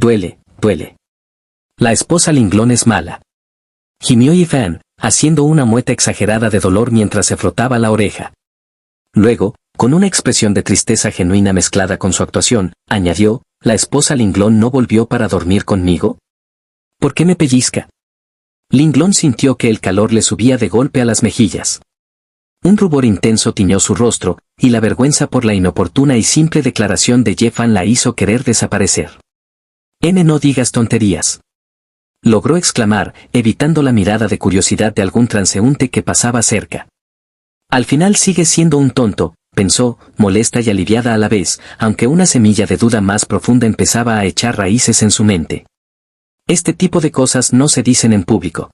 Duele, duele. La esposa Linglón es mala. Gimió Yifan, haciendo una mueca exagerada de dolor mientras se frotaba la oreja. Luego, con una expresión de tristeza genuina mezclada con su actuación, añadió, ¿la esposa Linglón no volvió para dormir conmigo? ¿Por qué me pellizca? Linglón sintió que el calor le subía de golpe a las mejillas. Un rubor intenso tiñó su rostro, y la vergüenza por la inoportuna y simple declaración de Yifan la hizo querer desaparecer. No digas tonterías. Logró exclamar, evitando la mirada de curiosidad de algún transeúnte que pasaba cerca. Al final sigue siendo un tonto, pensó, molesta y aliviada a la vez, aunque una semilla de duda más profunda empezaba a echar raíces en su mente. Este tipo de cosas no se dicen en público.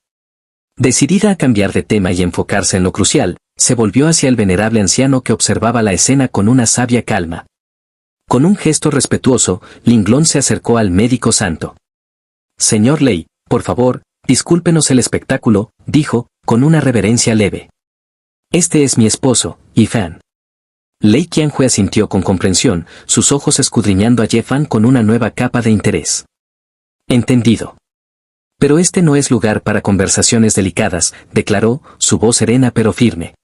Decidida a cambiar de tema y enfocarse en lo crucial, se volvió hacia el venerable anciano que observaba la escena con una sabia calma. Con un gesto respetuoso, Linglón se acercó al médico santo. Señor Lei, por favor, discúlpenos el espectáculo, dijo, con una reverencia leve. Este es mi esposo, Yifan. Lei Qianhui asintió con comprensión, sus ojos escudriñando a Yifan con una nueva capa de interés. Entendido. Pero este no es lugar para conversaciones delicadas, declaró, su voz serena pero firme.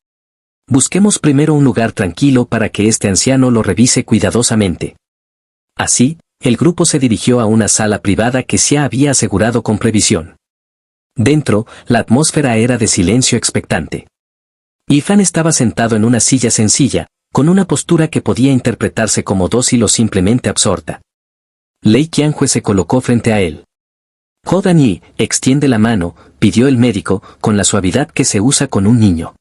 Busquemos primero un lugar tranquilo para que este anciano lo revise cuidadosamente. Así, el grupo se dirigió a una sala privada que se había asegurado con previsión. Dentro, la atmósfera era de silencio expectante. Yifan estaba sentado en una silla sencilla, con una postura que podía interpretarse como dócil o simplemente absorta. Lei Qianhui se colocó frente a él. Ho Dan-yi, extiende la mano, pidió el médico, con la suavidad que se usa con un niño.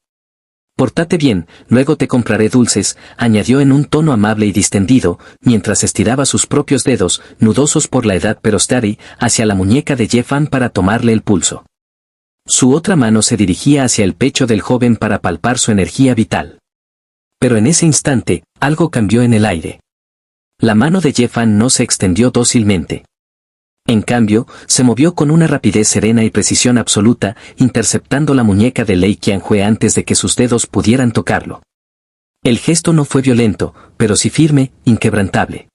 Pórtate bien, luego te compraré dulces, añadió en un tono amable y distendido, mientras estiraba sus propios dedos, nudosos por la edad pero steady, hacia la muñeca de Yifan para tomarle el pulso. Su otra mano se dirigía hacia el pecho del joven para palpar su energía vital. Pero en ese instante, algo cambió en el aire. La mano de Yifan no se extendió dócilmente. En cambio, se movió con una rapidez serena y precisión absoluta, interceptando la muñeca de Lei Qianhui antes de que sus dedos pudieran tocarlo. El gesto no fue violento, pero sí firme, inquebrantable.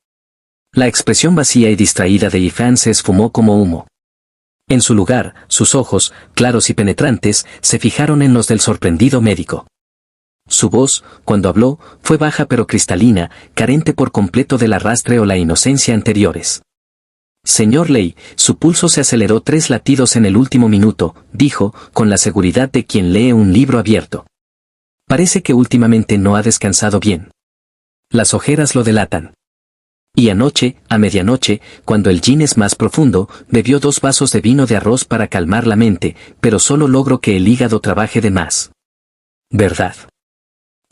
La expresión vacía y distraída de Yifan se esfumó como humo. En su lugar, sus ojos, claros y penetrantes, se fijaron en los del sorprendido médico. Su voz, cuando habló, fue baja pero cristalina, carente por completo del arrastre o la inocencia anteriores. Señor Lei, su pulso se aceleró 3 latidos en el último minuto, dijo, con la seguridad de quien lee un libro abierto. Parece que últimamente no ha descansado bien. Las ojeras lo delatan. Y anoche, a medianoche, cuando el yin es más profundo, bebió 2 vasos de vino de arroz para calmar la mente, pero solo logró que el hígado trabaje de más. ¿Verdad?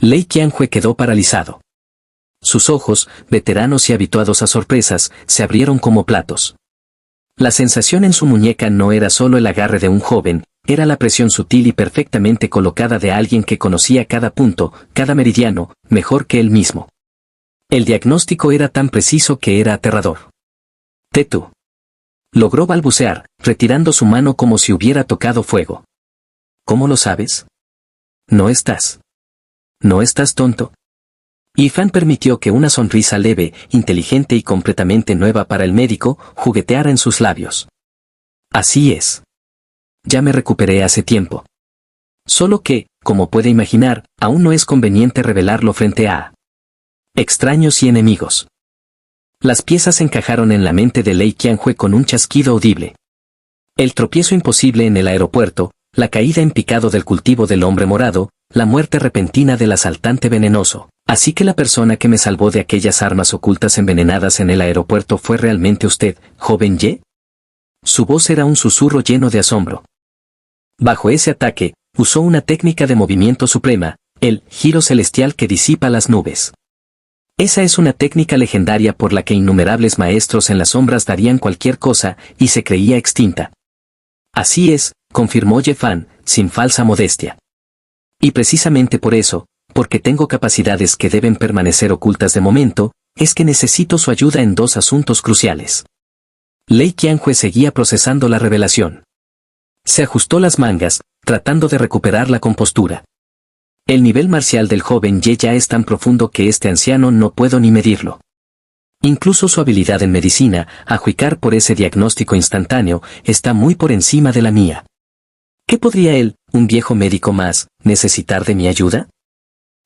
Lei Qianhui quedó paralizado. Sus ojos, veteranos y habituados a sorpresas, se abrieron como platos. La sensación en su muñeca no era solo el agarre de un joven, era la presión sutil y perfectamente colocada de alguien que conocía cada punto, cada meridiano, mejor que él mismo. El diagnóstico era tan preciso que era aterrador. Tetu. Logró balbucear, retirando su mano como si hubiera tocado fuego. ¿Cómo lo sabes? ¿No estás tonto? Yifan permitió que una sonrisa leve, inteligente y completamente nueva para el médico, jugueteara en sus labios. Así es. Ya me recuperé hace tiempo. Solo que, como puede imaginar, aún no es conveniente revelarlo frente a extraños y enemigos. Las piezas encajaron en la mente de Lei Qianhui con un chasquido audible. El tropiezo imposible en el aeropuerto, la caída en picado del cultivo del hombre morado, la muerte repentina del asaltante venenoso. Así que la persona que me salvó de aquellas armas ocultas envenenadas en el aeropuerto fue realmente usted, joven Ye. Su voz era un susurro lleno de asombro. Bajo ese ataque, usó una técnica de movimiento suprema, el giro celestial que disipa las nubes. Esa es una técnica legendaria por la que innumerables maestros en las sombras darían cualquier cosa, y se creía extinta. Así es, confirmó Yifan, sin falsa modestia. Y precisamente por eso, porque tengo capacidades que deben permanecer ocultas de momento, es que necesito su ayuda en 2 asuntos cruciales. Lei Qianhui seguía procesando la revelación. Se ajustó las mangas, tratando de recuperar la compostura. El nivel marcial del joven Ye ya es tan profundo que este anciano no puedo ni medirlo. Incluso su habilidad en medicina, a juzgar por ese diagnóstico instantáneo, está muy por encima de la mía. ¿Qué podría él, un viejo médico más, necesitar de mi ayuda?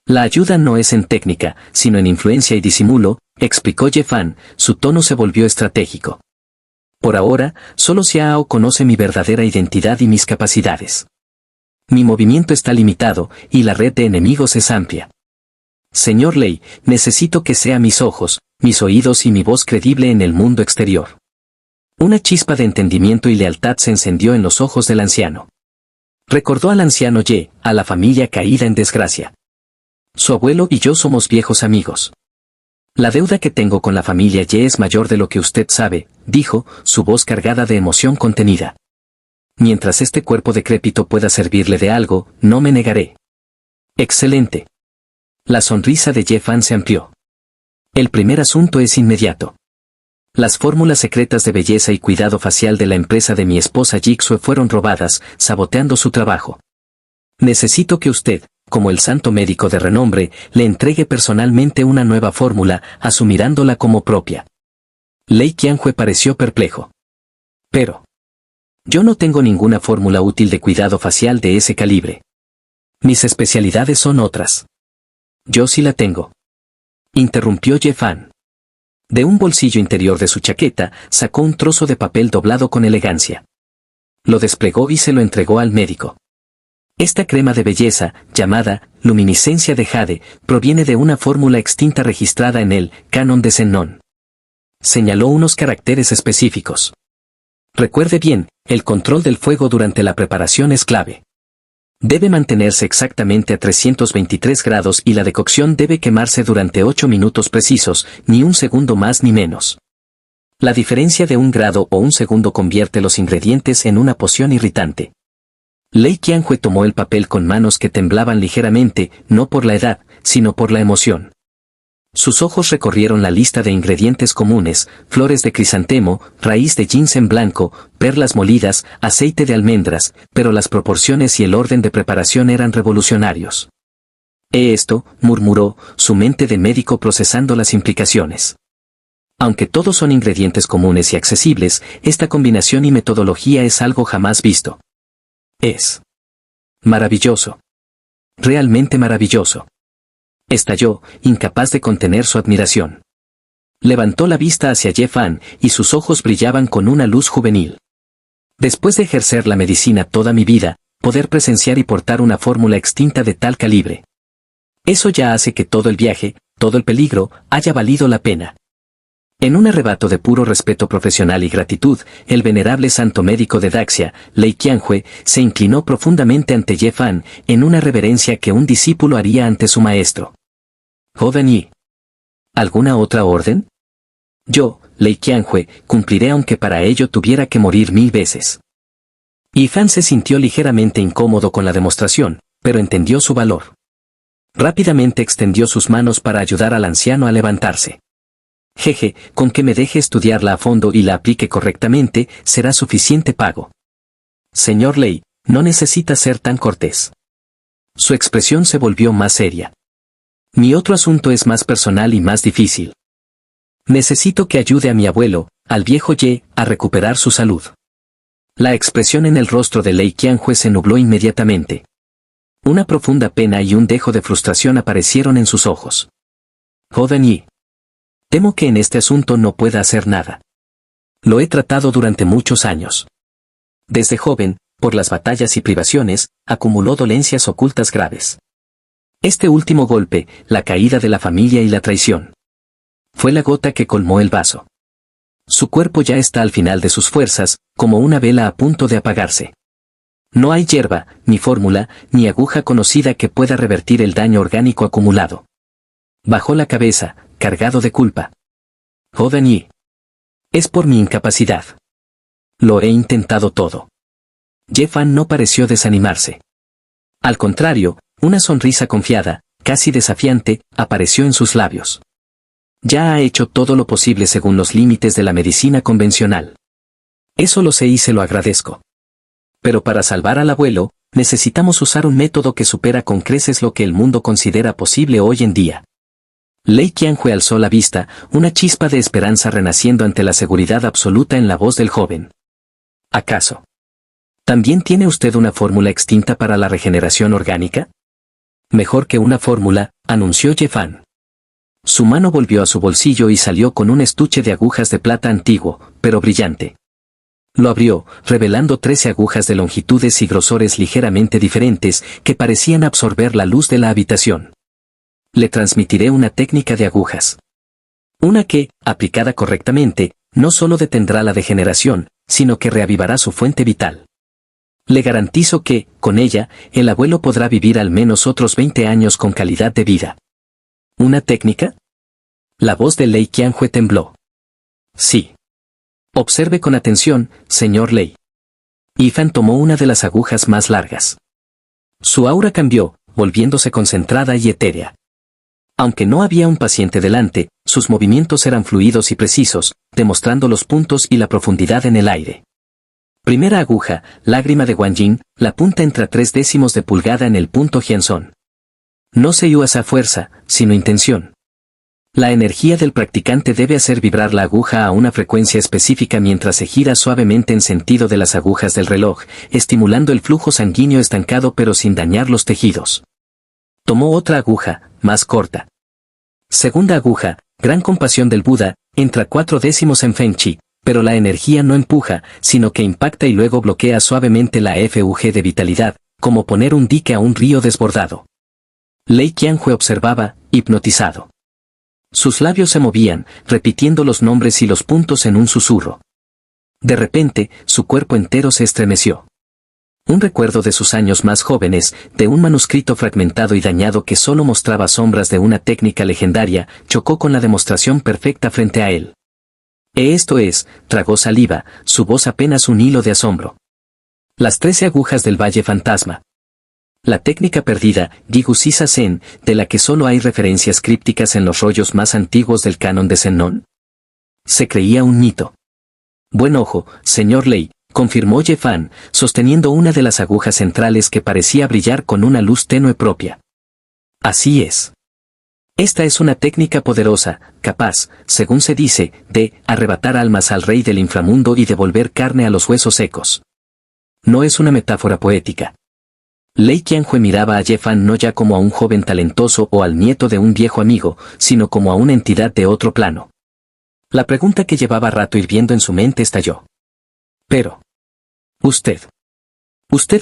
La ayuda no es en técnica, sino en influencia y disimulo, explicó Ye-Fan, su tono se volvió estratégico. Por ahora, solo Xiao conoce mi verdadera identidad y mis capacidades. Mi movimiento está limitado, y la red de enemigos es amplia. Señor Lei, necesito que sea mis ojos, mis oídos y mi voz creíble en el mundo exterior. Una chispa de entendimiento y lealtad se encendió en los ojos del anciano. Recordó al anciano Ye, a la familia caída en desgracia. Su abuelo y yo somos viejos amigos. La deuda que tengo con la familia Ye es mayor de lo que usted sabe, dijo, su voz cargada de emoción contenida. Mientras este cuerpo decrépito pueda servirle de algo, no me negaré. Excelente. La sonrisa de Ye-Fan se amplió. El primer asunto es inmediato. Las fórmulas secretas de belleza y cuidado facial de la empresa de mi esposa Jigsaw fueron robadas, saboteando su trabajo. Necesito que usted, como el santo médico de renombre, le entregue personalmente una nueva fórmula, asumirándola como propia. Lei Qianhui pareció perplejo. Pero yo no tengo ninguna fórmula útil de cuidado facial de ese calibre. Mis especialidades son otras. Yo sí la tengo. Interrumpió Ye-Fan. De un bolsillo interior de su chaqueta, sacó un trozo de papel doblado con elegancia. Lo desplegó y se lo entregó al médico. Esta crema de belleza, llamada luminiscencia de jade, proviene de una fórmula extinta registrada en el Canon de Zenón. Señaló unos caracteres específicos. Recuerde bien, el control del fuego durante la preparación es clave. Debe mantenerse exactamente a 323 grados y la decocción debe quemarse durante 8 minutos precisos, ni un segundo más ni menos. La diferencia de 1 grado o 1 segundo convierte los ingredientes en una poción irritante. Lei Qianhui tomó el papel con manos que temblaban ligeramente, no por la edad, sino por la emoción. Sus ojos recorrieron la lista de ingredientes comunes: flores de crisantemo, raíz de ginseng blanco, perlas molidas, aceite de almendras, pero las proporciones y el orden de preparación eran revolucionarios. Esto, murmuró, su mente de médico procesando las implicaciones. Aunque todos son ingredientes comunes y accesibles, esta combinación y metodología es algo jamás visto. Es maravilloso. Realmente maravilloso. Estalló, incapaz de contener su admiración. Levantó la vista hacia Ye-Fan, y sus ojos brillaban con una luz juvenil. Después de ejercer la medicina toda mi vida, poder presenciar y portar una fórmula extinta de tal calibre. Eso ya hace que todo el viaje, todo el peligro, haya valido la pena. En un arrebato de puro respeto profesional y gratitud, el venerable santo médico de Daxia, Lei Qianhui, se inclinó profundamente ante Ye-Fan, en una reverencia que un discípulo haría ante su maestro. Joven Yi. ¿Alguna otra orden? Yo, Lei Qianhui, cumpliré aunque para ello tuviera que morir 1000 veces. Yi-Fan se sintió ligeramente incómodo con la demostración, pero entendió su valor. Rápidamente extendió sus manos para ayudar al anciano a levantarse. Jeje, con que me deje estudiarla a fondo y la aplique correctamente, será suficiente pago. Señor Lei, no necesita ser tan cortés. Su expresión se volvió más seria. Mi otro asunto es más personal y más difícil. Necesito que ayude a mi abuelo, al viejo Ye, a recuperar su salud. La expresión en el rostro de Lei Qianhui se nubló inmediatamente. Una profunda pena y un dejo de frustración aparecieron en sus ojos. Joven Yi. Temo que en este asunto no pueda hacer nada. Lo he tratado durante muchos años. Desde joven, por las batallas y privaciones, acumuló dolencias ocultas graves. Este último golpe, la caída de la familia y la traición, fue la gota que colmó el vaso. Su cuerpo ya está al final de sus fuerzas, como una vela a punto de apagarse. No hay hierba, ni fórmula, ni aguja conocida que pueda revertir el daño orgánico acumulado. Bajó la cabeza, cargado de culpa. Joven Yi. Es por mi incapacidad. Lo he intentado todo. Ye-Fan no pareció desanimarse. Al contrario, una sonrisa confiada, casi desafiante, apareció en sus labios. Ya ha hecho todo lo posible según los límites de la medicina convencional. Eso lo sé y se lo agradezco. Pero para salvar al abuelo, necesitamos usar un método que supera con creces lo que el mundo considera posible hoy en día. Lei Qianhui alzó la vista, una chispa de esperanza renaciendo ante la seguridad absoluta en la voz del joven. ¿Acaso también tiene usted una fórmula extinta para la regeneración orgánica? Mejor que una fórmula, anunció Ye Fan. Su mano volvió a su bolsillo y salió con un estuche de agujas de plata antiguo, pero brillante. Lo abrió, revelando 13 agujas de longitudes y grosores ligeramente diferentes que parecían absorber la luz de la habitación. Le transmitiré una técnica de agujas. Una que, aplicada correctamente, no solo detendrá la degeneración, sino que reavivará su fuente vital. Le garantizo que, con ella, el abuelo podrá vivir al menos otros 20 años con calidad de vida. ¿Una técnica? La voz de Lei Qianhui tembló. Sí. Observe con atención, señor Lei. Yifan tomó una de las agujas más largas. Su aura cambió, volviéndose concentrada y etérea. Aunque no había un paciente delante, sus movimientos eran fluidos y precisos, demostrando los puntos y la profundidad en el aire. Primera aguja, lágrima de Guanyin, la punta entra 3/10 de pulgada en el punto Jianzón. No se usa fuerza, sino intención. La energía del practicante debe hacer vibrar la aguja a una frecuencia específica mientras se gira suavemente en sentido de las agujas del reloj, estimulando el flujo sanguíneo estancado pero sin dañar los tejidos. Tomó otra aguja, más corta. Segunda aguja, gran compasión del Buda, entra 4/10 en Feng Qi, pero la energía no empuja, sino que impacta y luego bloquea suavemente la FUG de vitalidad, como poner un dique a un río desbordado. Lei Qianhui observaba, hipnotizado. Sus labios se movían, repitiendo los nombres y los puntos en un susurro. De repente, su cuerpo entero se estremeció. Un recuerdo de sus años más jóvenes, de un manuscrito fragmentado y dañado que solo mostraba sombras de una técnica legendaria, chocó con la demostración perfecta frente a él. Esto es, tragó saliva, su voz apenas un hilo de asombro. Las 13 agujas del Valle Fantasma. La técnica perdida, Jigu Sisa Zen, de la que solo hay referencias crípticas en los rollos más antiguos del canon de Zenón. Se creía un mito. Buen ojo, señor Lei, confirmó Ye Fan, sosteniendo una de las agujas centrales que parecía brillar con una luz tenue propia. Así es. Esta es una técnica poderosa, capaz, según se dice, de arrebatar almas al rey del inframundo y devolver carne a los huesos secos. No es una metáfora poética. Lei Qianhui miraba a Ye Fan no ya como a un joven talentoso o al nieto de un viejo amigo, sino como a una entidad de otro plano. La pregunta que llevaba rato hirviendo en su mente estalló. Pero, usted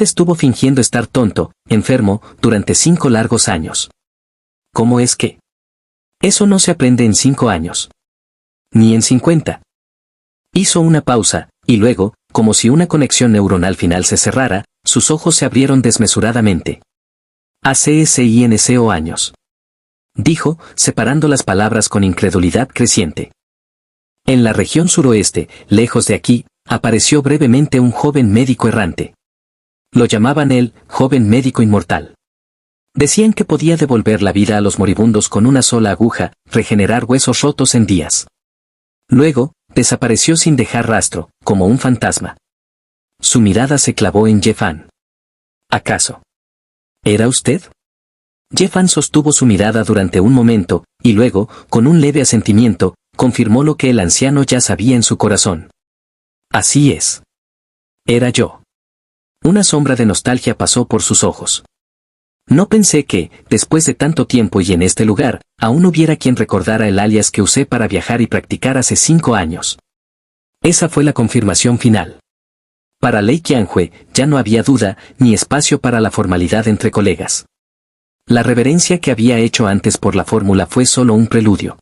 estuvo fingiendo estar tonto, enfermo, durante 5 largos años. ¿Cómo es que? Eso no se aprende en 5 años. Ni en 50. Hizo una pausa, y luego, como si una conexión neuronal final se cerrara, sus ojos se abrieron desmesuradamente. Hace años. Dijo, separando las palabras con incredulidad creciente. En la región suroeste, lejos de aquí, apareció brevemente un joven médico errante. Lo llamaban el joven médico inmortal. Decían que podía devolver la vida a los moribundos con una sola aguja, regenerar huesos rotos en días. Luego, desapareció sin dejar rastro, como un fantasma. Su mirada se clavó en Ye Fan. ¿Acaso era usted? Ye Fan sostuvo su mirada durante un momento, y luego, con un leve asentimiento, confirmó lo que el anciano ya sabía en su corazón. Así es. Era yo. Una sombra de nostalgia pasó por sus ojos. No pensé que, después de tanto tiempo y en este lugar, aún hubiera quien recordara el alias que usé para viajar y practicar hace 5 años. Esa fue la confirmación final. Para Lei Qianhui, ya no había duda, ni espacio para la formalidad entre colegas. La reverencia que había hecho antes por la fórmula fue solo un preludio.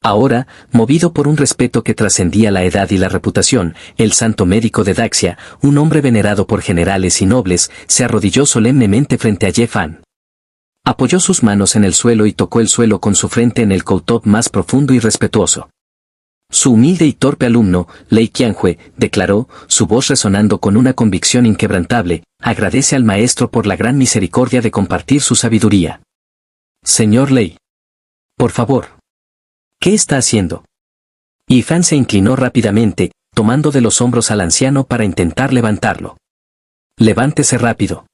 Ahora, movido por un respeto que trascendía la edad y la reputación, el santo médico de Daxia, un hombre venerado por generales y nobles, se arrodilló solemnemente frente a Ye Fan. Apoyó sus manos en el suelo y tocó el suelo con su frente en el koutop más profundo y respetuoso. Su humilde y torpe alumno, Lei Qianhui, declaró, su voz resonando con una convicción inquebrantable, agradece al maestro por la gran misericordia de compartir su sabiduría. Señor Lei. Por favor. ¿Qué está haciendo? Yifan se inclinó rápidamente, tomando de los hombros al anciano para intentar levantarlo. Levántese rápido.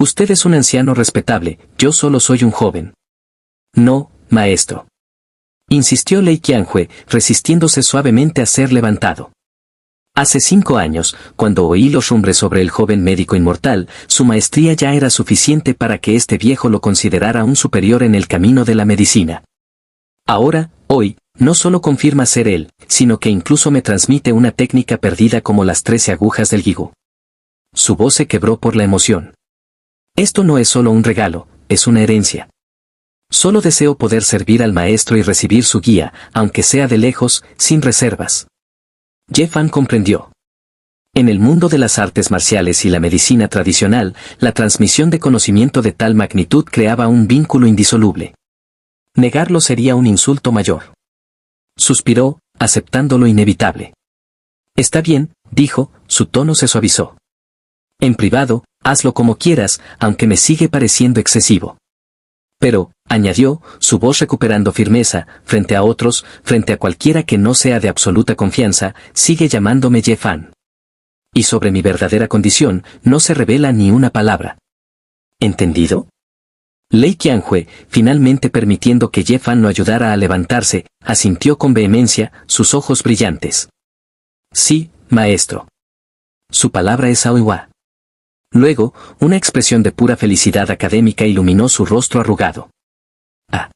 Usted es un anciano respetable, yo solo soy un joven. No, maestro. Insistió Lei Qianhui, resistiéndose suavemente a ser levantado. Hace 5 años, cuando oí los rumbres sobre el joven médico inmortal, su maestría ya era suficiente para que este viejo lo considerara un superior en el camino de la medicina. Ahora, hoy, no solo confirma ser él, sino que incluso me transmite una técnica perdida como las 13 agujas del Gigu. Su voz se quebró por la emoción. Esto no es solo un regalo, es una herencia. Solo deseo poder servir al maestro y recibir su guía, aunque sea de lejos, sin reservas. Ye Fan comprendió. En el mundo de las artes marciales y la medicina tradicional, la transmisión de conocimiento de tal magnitud creaba un vínculo indisoluble. Negarlo sería un insulto mayor. Suspiró, aceptando lo inevitable. Está bien, dijo, su tono se suavizó. En privado, hazlo como quieras, aunque me sigue pareciendo excesivo. Pero, añadió, su voz recuperando firmeza, frente a otros, frente a cualquiera que no sea de absoluta confianza, sigue llamándome Ye Fan. Y sobre mi verdadera condición, no se revela ni una palabra. ¿Entendido? Lei Qianhui, finalmente permitiendo que Ye Fan lo ayudara a levantarse, asintió con vehemencia, sus ojos brillantes. Sí, maestro. Su palabra es Aoiwa. Luego, una expresión de pura felicidad académica iluminó su rostro arrugado. Ah.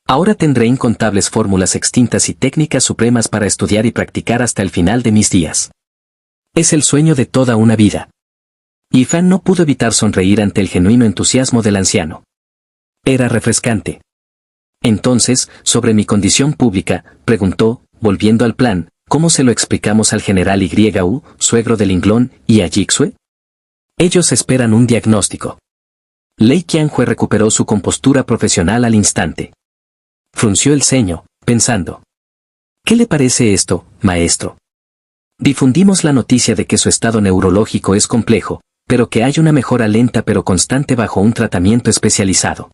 Ahora tendré incontables fórmulas extintas y técnicas supremas para estudiar y practicar hasta el final de mis días. Es el sueño de toda una vida. Y Fan no pudo evitar sonreír ante el genuino entusiasmo del anciano. Era refrescante. Entonces, sobre mi condición pública, preguntó, volviendo al plan, ¿cómo se lo explicamos al general YU, suegro del Inglón, y a Jixue? Ellos esperan un diagnóstico. Lei Qianhui recuperó su compostura profesional al instante. Frunció el ceño, pensando. ¿Qué le parece esto, maestro? Difundimos la noticia de que su estado neurológico es complejo, pero que hay una mejora lenta pero constante bajo un tratamiento especializado.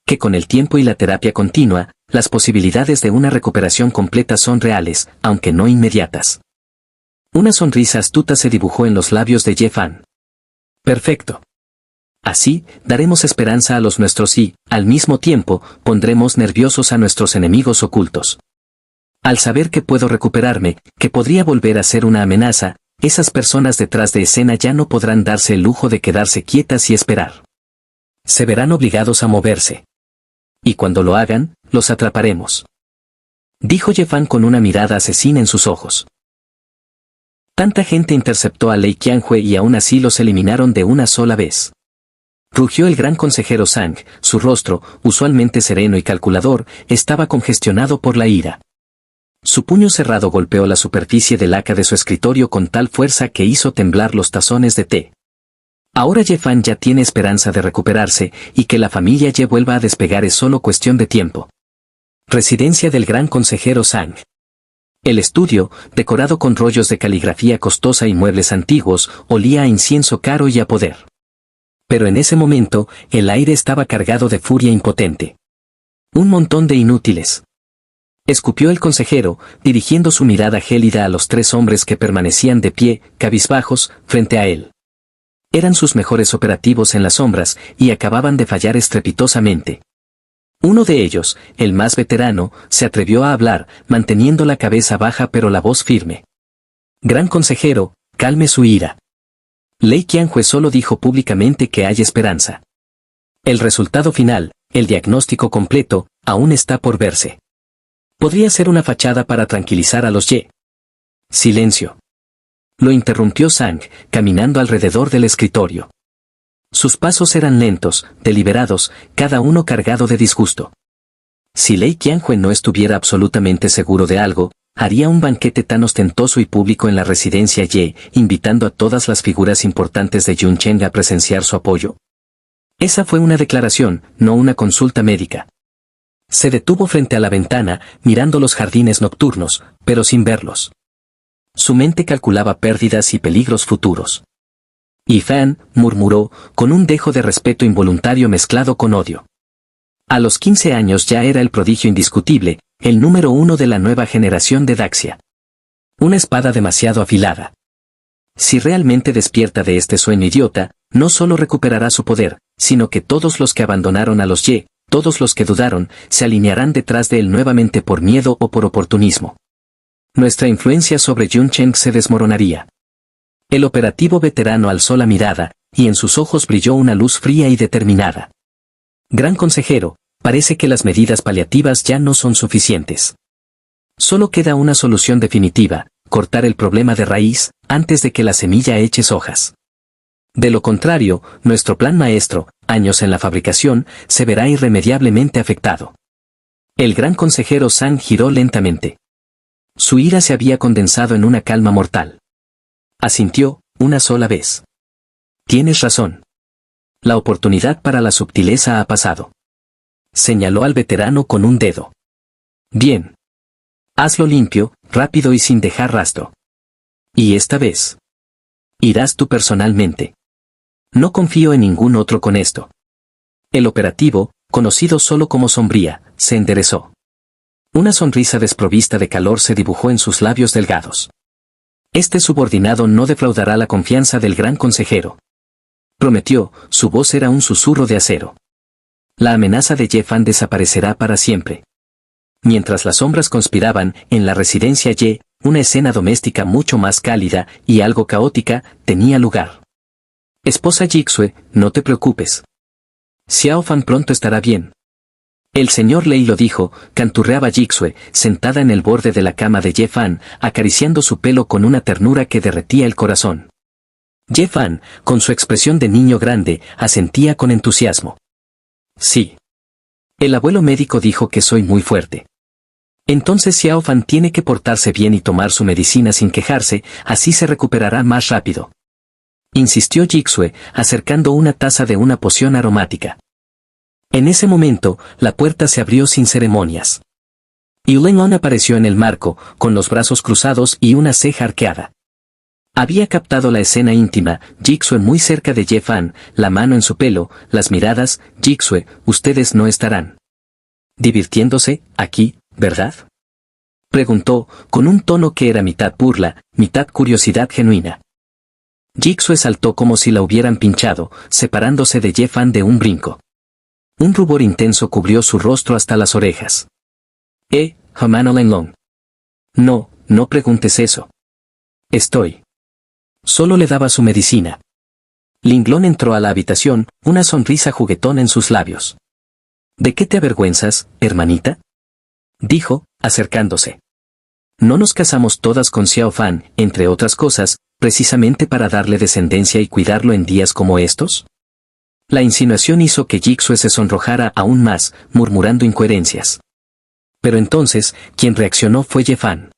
Que con el tiempo y la terapia continua, las posibilidades de una recuperación completa son reales, aunque no inmediatas. Una sonrisa astuta se dibujó en los labios de Ye Fan. Perfecto. Así, daremos esperanza a los nuestros y, al mismo tiempo, pondremos nerviosos a nuestros enemigos ocultos. Al saber que puedo recuperarme, que podría volver a ser una amenaza, esas personas detrás de escena ya no podrán darse el lujo de quedarse quietas y esperar. Se verán obligados a moverse. Y cuando lo hagan, los atraparemos. Dijo Ye Fan con una mirada asesina en sus ojos. Tanta gente interceptó a Lei Qianhui y aún así los eliminaron de una sola vez. Rugió el gran consejero Zhang, su rostro, usualmente sereno y calculador, estaba congestionado por la ira. Su puño cerrado golpeó la superficie del laca de su escritorio con tal fuerza que hizo temblar los tazones de té. Ahora Ye Fan ya tiene esperanza de recuperarse, y que la familia Ye vuelva a despegar es solo cuestión de tiempo. Residencia del gran consejero Zhang. El estudio, decorado con rollos de caligrafía costosa y muebles antiguos, olía a incienso caro y a poder. Pero en ese momento, el aire estaba cargado de furia impotente. Un montón de inútiles. Escupió el consejero, dirigiendo su mirada gélida a los 3 hombres que permanecían de pie, cabizbajos, frente a él. Eran sus mejores operativos en las sombras, y acababan de fallar estrepitosamente. Uno de ellos, el más veterano, se atrevió a hablar, manteniendo la cabeza baja pero la voz firme. Gran consejero, calme su ira. Lei Qianhui solo dijo públicamente que hay esperanza. El resultado final, el diagnóstico completo, aún está por verse. Podría ser una fachada para tranquilizar a los Ye. Silencio. Lo interrumpió Zhang, caminando alrededor del escritorio. Sus pasos eran lentos, deliberados, cada uno cargado de disgusto. Si Lei Qianhui no estuviera absolutamente seguro de algo, haría un banquete tan ostentoso y público en la residencia Ye, invitando a todas las figuras importantes de Yuncheng a presenciar su apoyo. Esa fue una declaración, no una consulta médica. Se detuvo frente a la ventana, mirando los jardines nocturnos, pero sin verlos. Su mente calculaba pérdidas y peligros futuros. Y Fan, murmuró, con un dejo de respeto involuntario mezclado con odio. A los 15 años ya era el prodigio indiscutible, el número 1 de la nueva generación de Daxia. Una espada demasiado afilada. Si realmente despierta de este sueño idiota, no solo recuperará su poder, sino que todos los que abandonaron a los Ye, Todos los que dudaron se alinearán detrás de él nuevamente por miedo o por oportunismo. Nuestra influencia sobre Yuncheng se desmoronaría. El operativo veterano alzó la mirada, y en sus ojos brilló una luz fría y determinada. Gran consejero, parece que las medidas paliativas ya no son suficientes. Solo queda una solución definitiva, cortar el problema de raíz, antes de que la semilla eche hojas. De lo contrario, nuestro plan maestro, años en la fabricación, se verá irremediablemente afectado. El gran consejero Zhang giró lentamente. Su ira se había condensado en una calma mortal. Asintió, una sola vez. Tienes razón. La oportunidad para la subtileza ha pasado. Señaló al veterano con un dedo. Bien. Hazlo limpio, rápido y sin dejar rastro. Y esta vez. Irás tú personalmente. No confío en ningún otro con esto. El operativo, conocido solo como Sombría, se enderezó. Una sonrisa desprovista de calor se dibujó en sus labios delgados. Este subordinado no defraudará la confianza del gran consejero. Prometió, su voz era un susurro de acero. La amenaza de Ye-Fan desaparecerá para siempre. Mientras las sombras conspiraban, en la residencia Ye, una escena doméstica mucho más cálida y algo caótica tenía lugar. Esposa Jixue, no te preocupes. Xiao Fan pronto estará bien. El señor Lei lo dijo, canturreaba Jixue, sentada en el borde de la cama de Ye-Fan, acariciando su pelo con una ternura que derretía el corazón. Ye-Fan, con su expresión de niño grande, asentía con entusiasmo. Sí. El abuelo médico dijo que soy muy fuerte. Entonces Xiao Fan tiene que portarse bien y tomar su medicina sin quejarse, así se recuperará más rápido. Insistió Jixue, acercando una taza de una poción aromática. En ese momento, la puerta se abrió sin ceremonias. Yulenlong apareció en el marco, con los brazos cruzados y una ceja arqueada. Había captado la escena íntima, Jixue muy cerca de Ye-Fan, la mano en su pelo, las miradas, Jixue, ustedes no estarán divirtiéndose, aquí, ¿verdad? Preguntó, con un tono que era mitad burla, mitad curiosidad genuina. Jixue saltó como si la hubieran pinchado, separándose de Ye-Fan de un brinco. Un rubor intenso cubrió su rostro hasta las orejas. Hermano Lenglong. No, no preguntes eso. Estoy. Solo le daba su medicina. Linglong entró a la habitación, una sonrisa juguetona en sus labios. ¿De qué te avergüenzas, hermanita? Dijo, acercándose. No nos casamos todas con Xiao Fan, entre otras cosas, precisamente para darle descendencia y cuidarlo en días como estos. La insinuación hizo que Jixue se sonrojara aún más, murmurando incoherencias. Pero entonces, quien reaccionó fue Ye-Fan.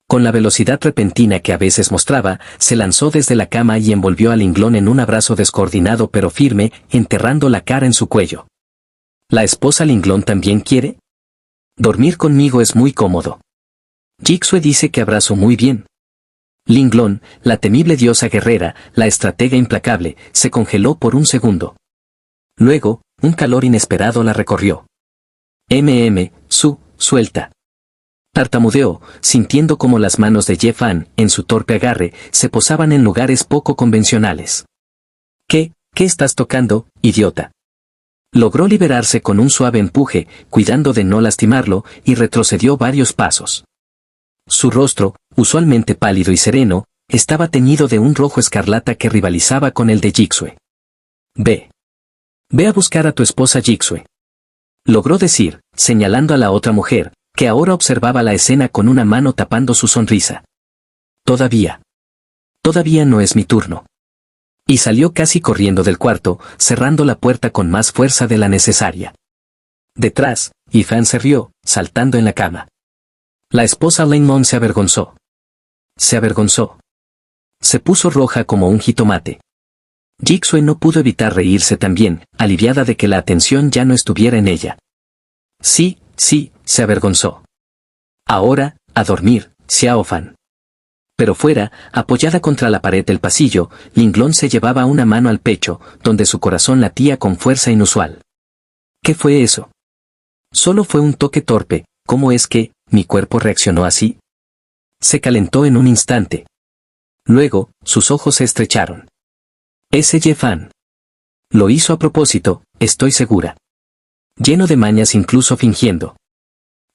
Con la velocidad repentina que a veces mostraba, se lanzó desde la cama y envolvió a Linglong en un abrazo descoordinado pero firme, enterrando la cara en su cuello. ¿La esposa Linglong también quiere? Dormir conmigo es muy cómodo. Jixue dice que abrazo muy bien. Linglong, la temible diosa guerrera, la estratega implacable, se congeló por un segundo. Luego, un calor inesperado la recorrió. Suelta. Tartamudeó, sintiendo como las manos de Ye-Fan, en su torpe agarre, se posaban en lugares poco convencionales. ¿Qué estás tocando, idiota? Logró liberarse con un suave empuje, cuidando de no lastimarlo, y retrocedió varios pasos. Su rostro, usualmente pálido y sereno, estaba teñido de un rojo escarlata que rivalizaba con el de Jixue. Ve a buscar a tu esposa Jixue. Logró decir, señalando a la otra mujer, que ahora observaba la escena con una mano tapando su sonrisa. Todavía no es mi turno. Y salió casi corriendo del cuarto, cerrando la puerta con más fuerza de la necesaria. Detrás, Ye-Fan se rió, saltando en la cama. La esposa Lenglong se avergonzó. Se puso roja como un jitomate. Jixue no pudo evitar reírse también, aliviada de que la atención ya no estuviera en ella. Sí, se avergonzó. Ahora, a dormir, Xiao Fan. Pero fuera, apoyada contra la pared del pasillo, Linglong se llevaba una mano al pecho, donde su corazón latía con fuerza inusual. ¿Qué fue eso? Solo fue un toque torpe, ¿cómo es que mi cuerpo reaccionó así? Se calentó en un instante. Luego, sus ojos se estrecharon. Ese Ye-Fan. Lo hizo a propósito, estoy segura. lleno de mañas incluso fingiendo.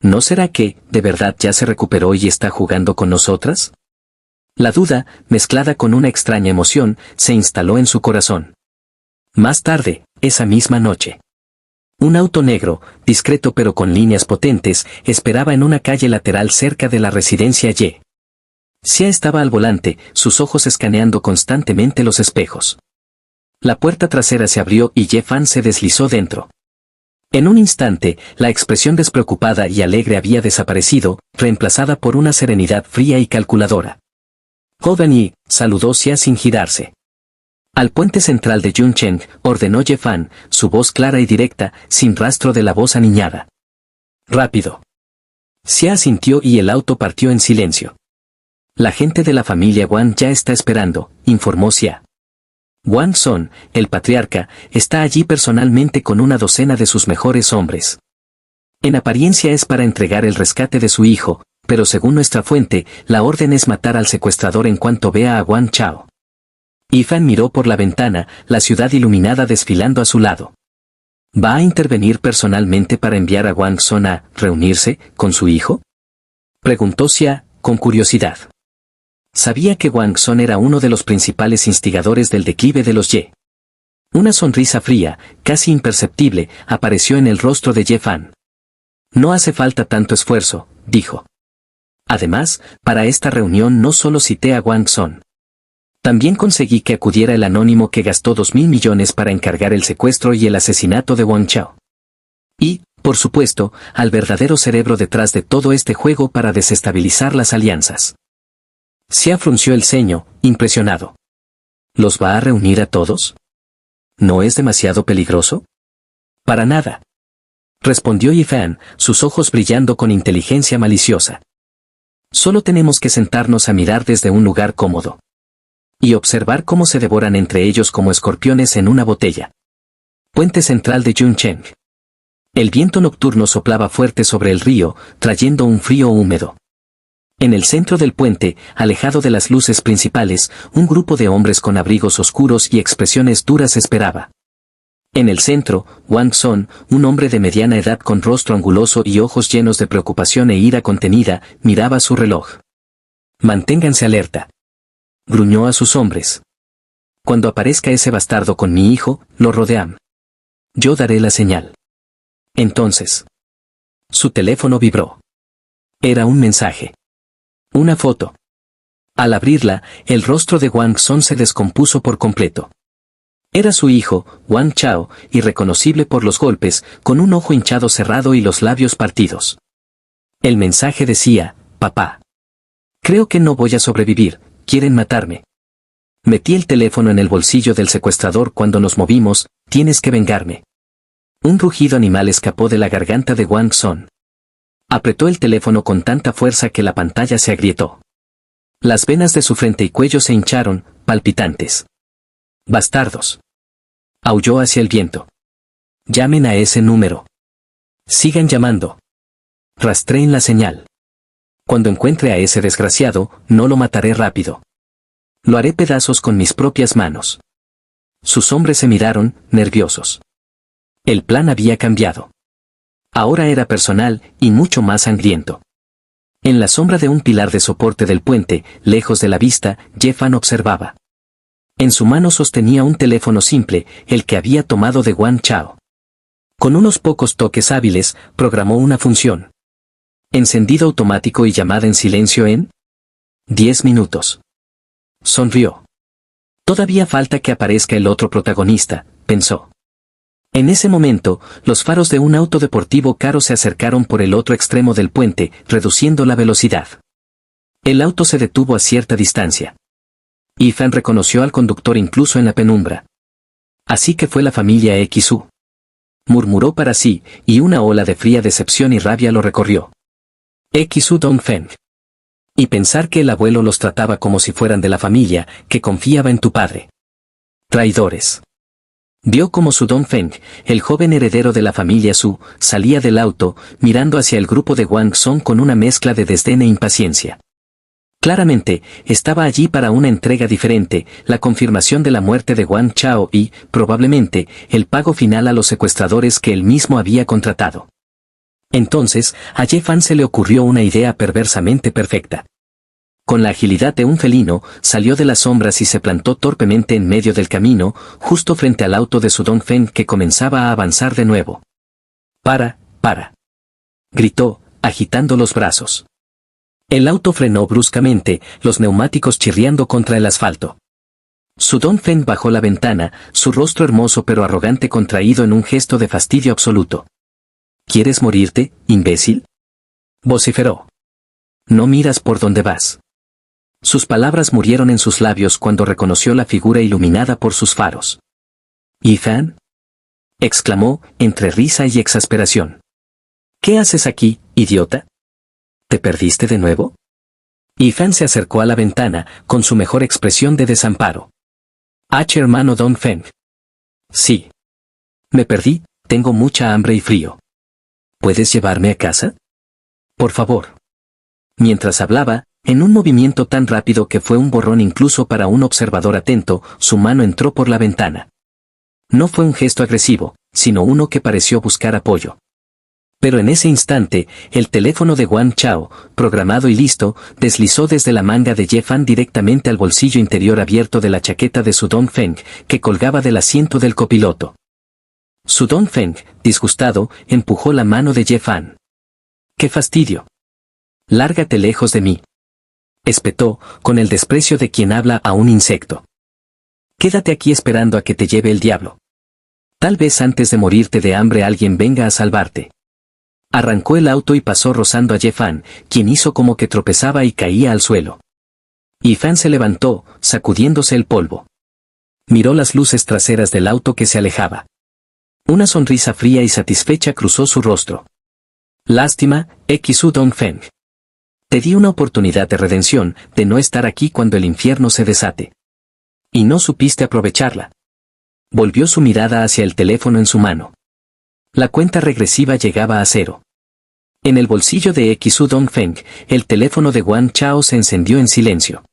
¿No será que, de verdad ya se recuperó y está jugando con nosotras? La duda, mezclada con una extraña emoción, se instaló en su corazón. Más tarde, esa misma noche. Un auto negro, discreto pero con líneas potentes, esperaba en una calle lateral cerca de la residencia Y. Xia estaba al volante, sus ojos escaneando constantemente los espejos. La puerta trasera se abrió y Ye Fan se deslizó dentro. En un instante, la expresión despreocupada y alegre había desaparecido, reemplazada por una serenidad fría y calculadora. «Joven Yi», saludó Xia sin girarse. «Al puente central de Yuncheng», ordenó Ye Fan, su voz clara y directa, sin rastro de la voz aniñada. «Rápido». Xia asintió y el auto partió en silencio. «La gente de la familia Wang ya está esperando», informó Xia. Wang Son, el patriarca, está allí personalmente con una docena de sus mejores hombres. En apariencia es para entregar el rescate de su hijo, pero según nuestra fuente, la orden es matar al secuestrador en cuanto vea a Wang Chao. Yifan miró por la ventana, la ciudad iluminada desfilando a su lado. ¿Va a intervenir personalmente para enviar a Wang Son a reunirse con su hijo?, preguntó Xia, con curiosidad. Sabía que Wang Son era uno de los principales instigadores del declive de los Ye. Una sonrisa fría, casi imperceptible, apareció en el rostro de Ye Fan. «No hace falta tanto esfuerzo», dijo. «Además, para esta reunión no solo cité a Wang Son. También conseguí que acudiera el anónimo que gastó 2.000 millones para encargar el secuestro y el asesinato de Wang Chao. Y, por supuesto, al verdadero cerebro detrás de todo este juego para desestabilizar las alianzas». Xia frunció el ceño, impresionado. ¿Los va a reunir a todos? ¿No es demasiado peligroso? Para nada. Respondió Yifan, sus ojos brillando con inteligencia maliciosa. Solo tenemos que sentarnos a mirar desde un lugar cómodo. Y observar cómo se devoran entre ellos como escorpiones en una botella. Puente central de Yuncheng. El viento nocturno soplaba fuerte sobre el río, trayendo un frío húmedo. En el centro del puente, alejado de las luces principales, un grupo de hombres con abrigos oscuros y expresiones duras esperaba. En el centro, Wang Son, un hombre de mediana edad con rostro anguloso y ojos llenos de preocupación e ira contenida, miraba su reloj. «Manténganse alerta», gruñó a sus hombres. «Cuando aparezca ese bastardo con mi hijo, lo rodean. Yo daré la señal». Entonces. Su teléfono vibró. Era un mensaje. Una foto. Al abrirla, el rostro de Wang Son se descompuso por completo. Era su hijo, Wang Chao, irreconocible por los golpes, con un ojo hinchado cerrado y los labios partidos. El mensaje decía: «Papá. Creo que no voy a sobrevivir, quieren matarme. Metí el teléfono en el bolsillo del secuestrador cuando nos movimos, tienes que vengarme». Un rugido animal escapó de la garganta de Wang Son. Apretó el teléfono con tanta fuerza que la pantalla se agrietó. Las venas de su frente y cuello se hincharon, palpitantes. «Bastardos», aulló hacia el viento. «Llamen a ese número. Sigan llamando. Rastreen la señal. Cuando encuentre a ese desgraciado, no lo mataré rápido. Lo haré pedazos con mis propias manos». Sus hombres se miraron, nerviosos. El plan había cambiado. Ahora era personal y mucho más sangriento. En la sombra de un pilar de soporte del puente, lejos de la vista, Ye Fan observaba. En su mano sostenía un teléfono simple, el que había tomado de Wang Chao. Con unos pocos toques hábiles, programó una función. Encendido automático y llamada en silencio en 10 minutos. Sonrió. Todavía falta que aparezca el otro protagonista, pensó. En ese momento, los faros de un auto deportivo caro se acercaron por el otro extremo del puente, reduciendo la velocidad. El auto se detuvo a cierta distancia. Yifan reconoció al conductor incluso en la penumbra. Así que fue la familia XU. Murmuró para sí, y una ola de fría decepción y rabia lo recorrió. XU Dongfeng. Y pensar que el abuelo los trataba como si fueran de la familia, que confiaba en tu padre. Traidores. Vio como su Dongfeng, el joven heredero de la familia Su, salía del auto, mirando hacia el grupo de Wang Son con una mezcla de desdén e impaciencia. Claramente, estaba allí para una entrega diferente, la confirmación de la muerte de Wang Chao y, probablemente, el pago final a los secuestradores que él mismo había contratado. Entonces, a Ye Fan se le ocurrió una idea perversamente perfecta. Con la agilidad de un felino, salió de las sombras y se plantó torpemente en medio del camino, justo frente al auto de su Dongfeng que comenzaba a avanzar de nuevo. ¡Para! Gritó, agitando los brazos. El auto frenó bruscamente, los neumáticos chirriando contra el asfalto. Su Dongfeng bajó la ventana, su rostro hermoso pero arrogante contraído en un gesto de fastidio absoluto. ¿Quieres morirte, imbécil?, vociferó. No miras por dónde vas. Sus palabras murieron en sus labios cuando reconoció la figura iluminada por sus faros. ¿Yifan?, exclamó, entre risa y exasperación. ¿Qué haces aquí, idiota? ¿Te perdiste de nuevo? Yifan se acercó a la ventana, con su mejor expresión de desamparo. Hermano Dongfeng. Sí. Me perdí, tengo mucha hambre y frío. ¿Puedes llevarme a casa? Por favor. Mientras hablaba, en un movimiento tan rápido que fue un borrón incluso para un observador atento, su mano entró por la ventana. No fue un gesto agresivo, sino uno que pareció buscar apoyo. Pero en ese instante, el teléfono de Wang Chao, programado y listo, deslizó desde la manga de Ye Fan directamente al bolsillo interior abierto de la chaqueta de su Dongfeng, que colgaba del asiento del copiloto. Su Dongfeng, disgustado, empujó la mano de Ye Fan. ¡Qué fastidio! Lárgate lejos de mí, espetó, con el desprecio de quien habla a un insecto. Quédate aquí esperando a que te lleve el diablo. Tal vez antes de morirte de hambre alguien venga a salvarte. Arrancó el auto y pasó rozando a Ye Fan, quien hizo como que tropezaba y caía al suelo. Yifan se levantó, sacudiéndose el polvo. Miró las luces traseras del auto que se alejaba. Una sonrisa fría y satisfecha cruzó su rostro. Lástima, Xu Dongfeng. Te di una oportunidad de redención, de no estar aquí cuando el infierno se desate. Y no supiste aprovecharla. Volvió su mirada hacia el teléfono en su mano. La cuenta regresiva llegaba a 0. En el bolsillo de Xu Dongfeng, el teléfono de Wang Chao se encendió en silencio.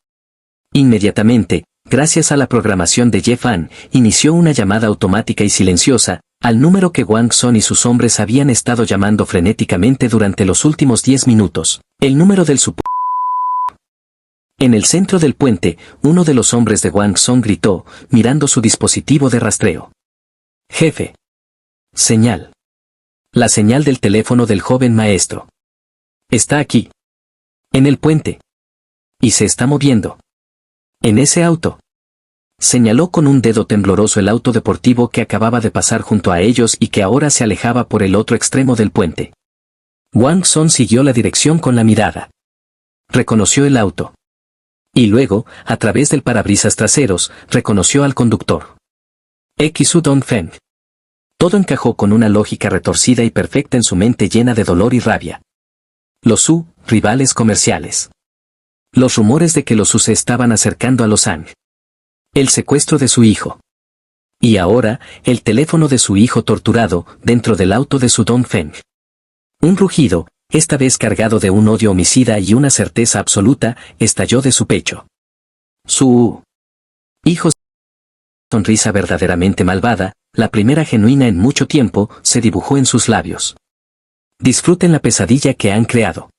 Inmediatamente, gracias a la programación de Ye Fan, inició una llamada automática y silenciosa, al número que Wang Song y sus hombres habían estado llamando frenéticamente durante los últimos 10 minutos. El número del supuesto. En el centro del puente, uno de los hombres de Wang Song gritó, mirando su dispositivo de rastreo. Jefe. Señal. La señal del teléfono del joven maestro. Está aquí. En el puente. Y se está moviendo. En ese auto. Señaló con un dedo tembloroso el auto deportivo que acababa de pasar junto a ellos y que ahora se alejaba por el otro extremo del puente. Wang Song siguió la dirección con la mirada. Reconoció el auto. Y luego, a través del parabrisas traseros, reconoció al conductor. Xu Dongfeng. Todo encajó con una lógica retorcida y perfecta en su mente llena de dolor y rabia. Los Su, rivales comerciales. Los rumores de que los Su se estaban acercando a Lausanne. El secuestro de su hijo. Y ahora, el teléfono de su hijo torturado, dentro del auto de su Dongfeng. Un rugido, esta vez cargado de un odio homicida y una certeza absoluta, estalló de su pecho. Su hijo, sonrisa verdaderamente malvada, la primera genuina en mucho tiempo, se dibujó en sus labios. Disfruten la pesadilla que han creado.